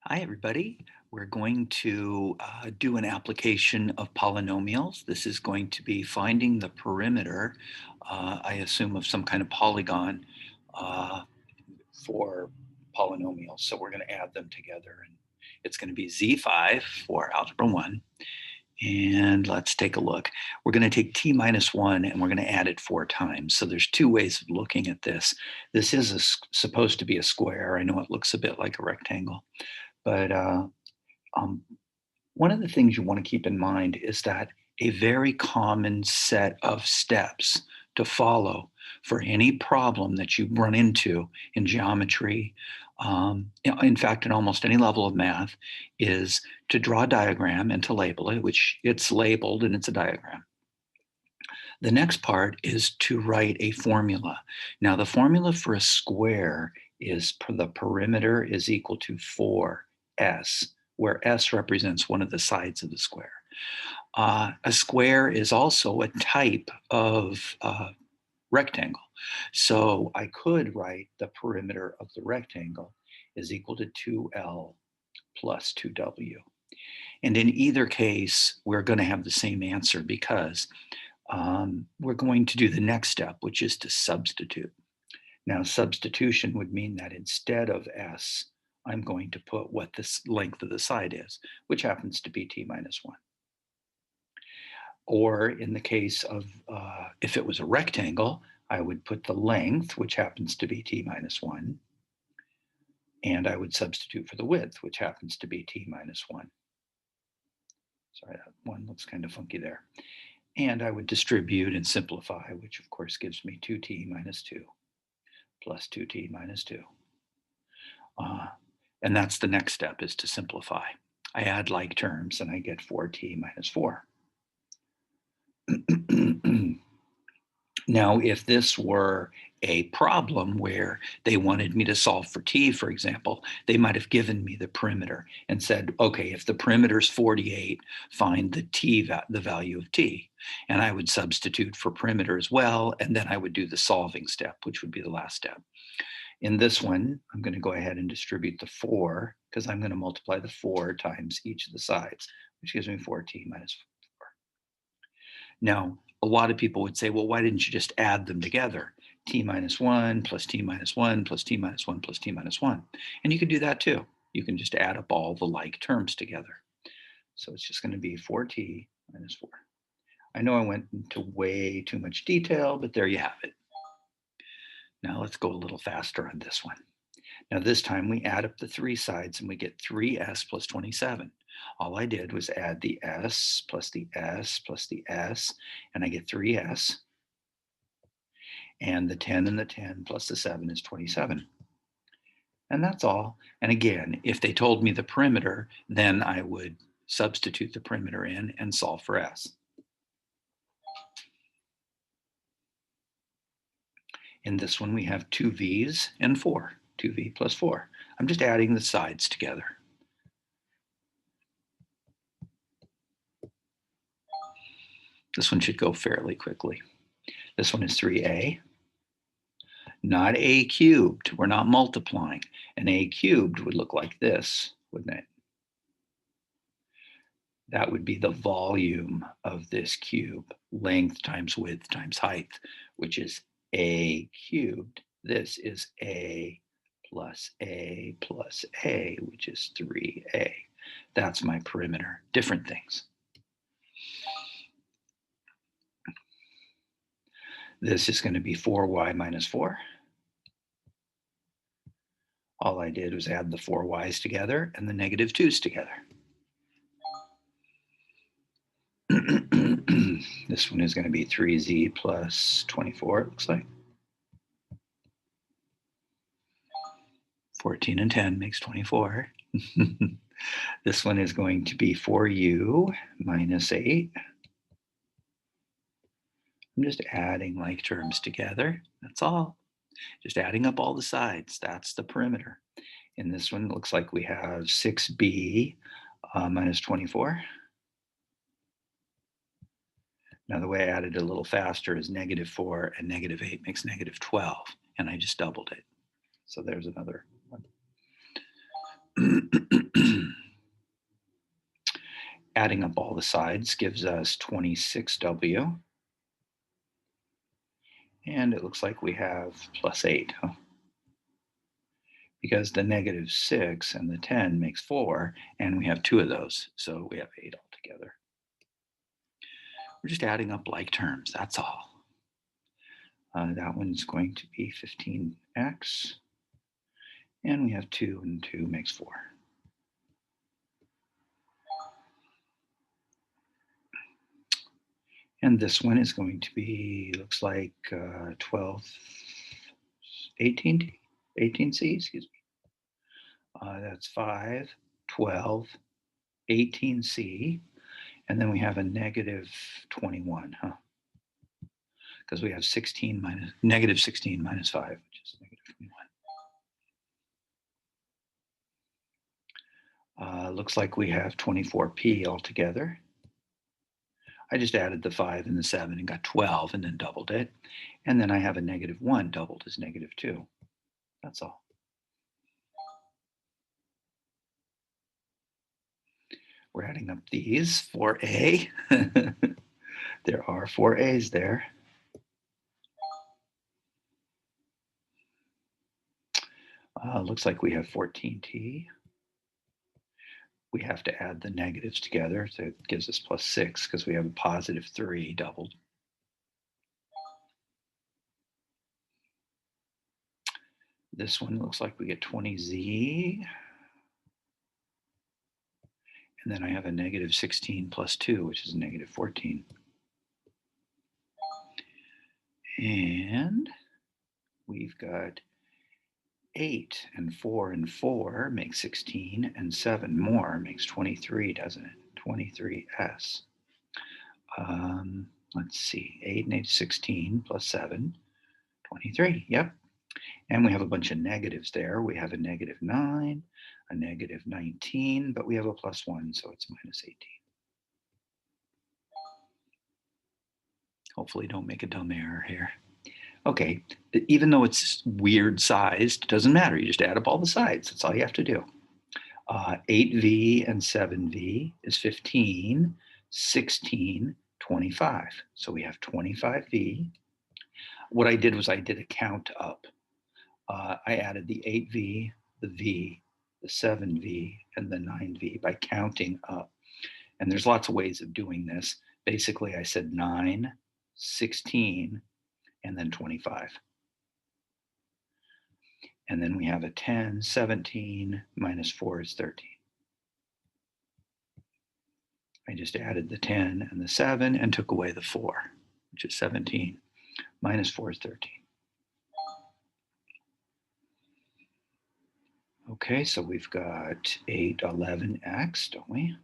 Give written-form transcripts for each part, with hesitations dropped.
Hi, everybody. We're going to do an application of polynomials. This is going to be finding the perimeter, I assume, of some kind of polygon uh, for polynomials. So we're going to add them together. And it's going to be Z.5 for Algebra 1. And let's take a look. We're going to take t minus 1 and we're going to add it 4 times. So there's two ways of looking at this. This is supposed to be a square. I know it looks a bit like a rectangle. But um, one of the things you want to keep in mind is that a very common set of steps to follow for any problem that you run into in geometry, in fact, in almost any level of math, is to draw a diagram and to label it, which it's labeled and it's a diagram. The next part is to write a formula. Now, the formula for a square is the perimeter is equal to 4s, where s represents one of the sides of the square. A square is also a type of rectangle. So I could write the perimeter of the rectangle is equal to 2L plus 2W. And in either case, we're going to have the same answer because we're going to do the next step, which is to substitute. Now, substitution would mean that instead of s, I'm going to put what the length of the side is, which happens to be t minus 1. Or in the case of, if it was a rectangle, I would put the length, which happens to be t minus 1, and I would substitute for the width, which happens to be t minus 1. Sorry, that one looks kind of funky there. And I would distribute and simplify, which of course gives me 2t minus 2 plus 2t minus 2. And that's the next step, is to simplify. I add like terms and I get 4t minus 4. Now, if this were a problem where they wanted me to solve for t, for example, they might have given me the perimeter and said, okay, if the perimeter is 48, find the value of t. And I would substitute for perimeter as well, and then I would do the solving step, which would be the last step. In this one, I'm going to go ahead and distribute the 4, because I'm going to multiply the 4 times each of the sides, which gives me 4t minus 4. Now, a lot of people would say, well, why didn't you just add them together? T minus 1 plus t minus 1 plus t minus 1 plus t minus 1. And you can do that too. You can just add up all the like terms together. So it's just going to be 4t minus 4. I know I went into way too much detail, but there you have it. Now let's go a little faster on this one. Now this time we add up the 3 sides and we get 3s plus 27. All I did was add the s plus the s plus the s, and I get 3s. And the 10 and the 10 plus the 7 is 27. And that's all. And again, if they told me the perimeter, then I would substitute the perimeter in and solve for s. In this one, we have 2v's and 4, 2v plus 4. I'm just adding the sides together. This one should go fairly quickly. This one is 3a, not a cubed. We're not multiplying. An a cubed would look like this, wouldn't it? That would be the volume of this cube, length times width times height, which is a cubed. This is a plus a plus a, which is 3a. That's my perimeter. Different things. This is going to be 4y minus 4. All I did was add the 4y's together and the negative 2's together. This one is going to be 3z plus 24, it looks like. 14 and 10 makes 24. This one is going to be 4u minus 8. I'm just adding like terms together. That's all. Just adding up all the sides. That's the perimeter. In this one, it looks like we have 6b minus 24. Now, the way I added it a little faster is negative 4 and negative 8 makes negative 12, and I just doubled it. So there's another one. adding up all the sides gives us 26W. And it looks like we have plus 8, huh? Because the -6 and the 10 makes 4, and we have 2 of those, so we have 8 altogether. We're just adding up like terms, that's all. That one's going to be 15x, and we have 2 and 2 makes 4. And this one is going to be, looks like 18C, excuse me. That's 5, 12, 18C, and then we have a -21, huh? Because we have -16 minus -5, which is -21. Looks like we have 24p altogether. I just added the 5 and the 7 and got 12 and then doubled it. And then I have a -1 doubled as -2. That's all. We're adding up these for A. There are 4 A's there. Looks like we have 14t. We have to add the negatives together, so it gives us +6 because we have a +3 doubled. This one looks like we get 20z. And then I have a -16 plus 2, which is a -14. And we've got 8 and 4 and 4 makes 16, and 7 more makes 23, doesn't it? 23s. Let's see, 8 and 8 is 16 plus 7, 23, yep. And we have a bunch of negatives there. We have a -9, a -19, but we have a +1, so it's -18. Hopefully don't make a dumb error here. Okay, even though it's weird sized, it doesn't matter. You just add up all the sides. That's all you have to do. 8v and 7v is 15, 16, 25. So we have 25v. What I did was I did a count up. I added the 8v, the v, the 7v, and the 9v by counting up. And there's lots of ways of doing this. Basically, I said 9, 16, and then 25. And then we have a 10, 17, minus 4 is 13. I just added the 10 and the 7 and took away the 4, which is 17. Minus 4 is 13. Okay, so we've got 8, 11x, don't we?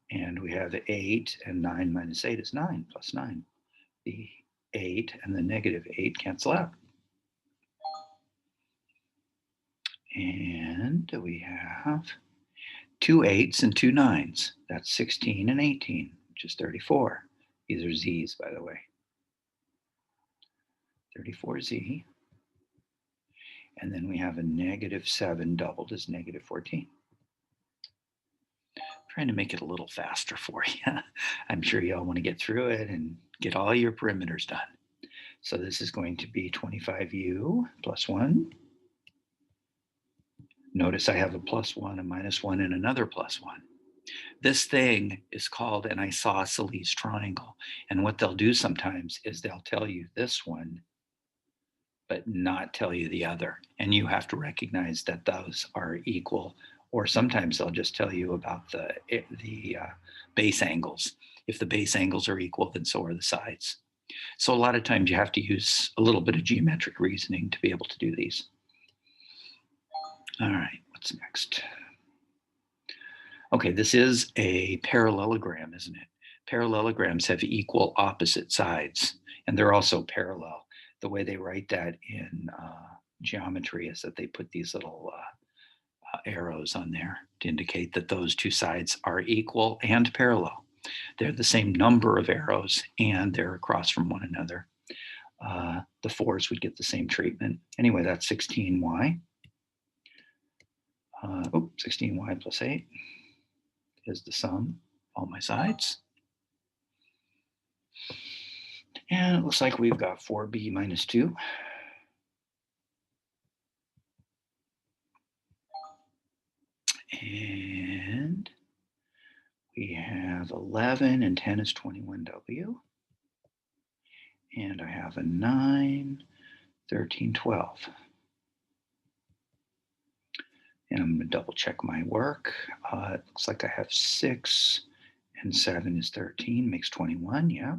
And we have 8 and 9 minus 8 is 9 plus 9. The 8 and the -8 cancel out. And we have 2 8s and 2 9s. That's 16 and 18, which is 34. These are z's, by the way. 34z. And then we have a -7 doubled as -14. Trying to make it a little faster for you. I'm sure you all want to get through it and get all your perimeters done. So this is going to be 25u plus 1. Notice I have a +1, a -1, and another +1. This thing is called an isosceles triangle. And what they'll do sometimes is they'll tell you this one, but not tell you the other. And you have to recognize that those are equal. Or sometimes they'll just tell you about the base angles. If the base angles are equal, then so are the sides. So a lot of times you have to use a little bit of geometric reasoning to be able to do these. All right, what's next? Okay, this is a parallelogram, isn't it? Parallelograms have equal opposite sides, and they're also parallel. The way they write that in geometry is that they put these little arrows on there to indicate that those two sides are equal and parallel. They're the same number of arrows and they're across from one another. The 4s would get the same treatment. Anyway, that's 16y. 16y plus 8 is the sum. all my sides. And it looks like we've got 4b minus 2. And we have 11 and 10 is 21w. And I have a 9, 13, 12. And I'm going to double check my work. It looks like I have 6 and 7 is 13, makes 21, yeah.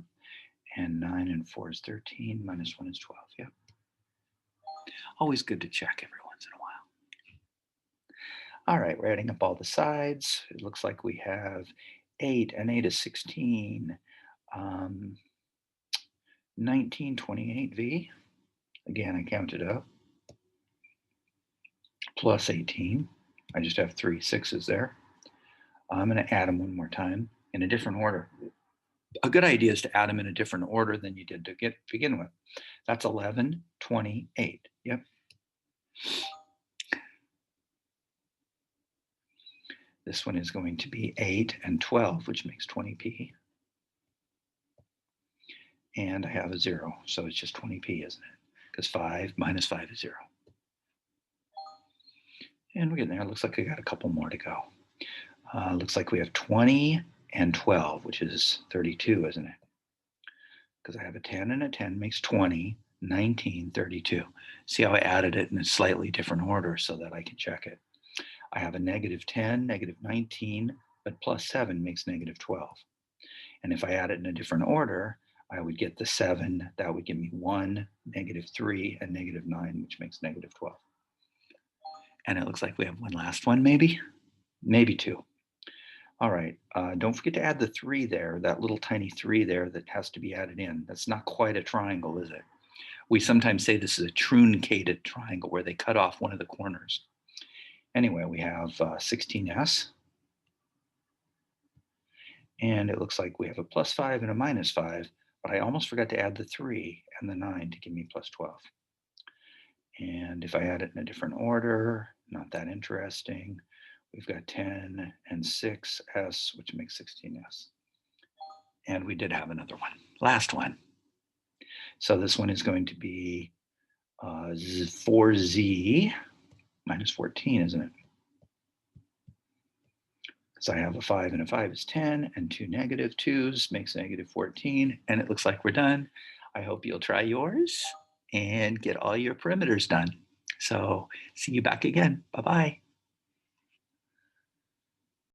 And 9 and 4 is 13, minus 1 is 12, yeah. Always good to check every once in a while. All right, we're adding up all the sides. It looks like we have 8 and 8 is 16. 19, 28v. Again, I counted up. Plus 18. I just have 3 6s there. I'm going to add them one more time in a different order. A good idea is to add them in a different order than you did to begin with. That's 11, 28. Yep. This one is going to be 8 and 12, which makes 20p. And I have a 0, so it's just 20p, isn't it? Because 5 minus 5 is 0. And we're getting there. Looks like I got a couple more to go. Looks like we have 20 and 12, which is 32, isn't it? Because I have a 10 and a 10 makes 20, 19, 32. See how I added it in a slightly different order so that I can check it. I have a negative 10, negative 19, but plus 7 makes negative 12. And if I add it in a different order, I would get the 7. That would give me 1, negative 3, and negative 9, which makes negative 12. And it looks like we have one last one, maybe 2. All right, don't forget to add the 3 there, that little tiny 3 there that has to be added in. That's not quite a triangle, is it? We sometimes say this is a truncated triangle where they cut off one of the corners. Anyway, we have 16s. And it looks like we have a plus 5 and a minus 5, but I almost forgot to add the 3 and the 9 to give me plus 12. And if I add it in a different order, not that interesting. We've got 10 and 6s, which makes 16s. And we did have another one, last one. So this one is going to be 4z minus 14, isn't it? Because I have a 5 and a 5 is 10, and 2 negative 2s makes negative 14. And it looks like we're done. I hope you'll try yours and get all your perimeters done. So see you back again. Bye-bye.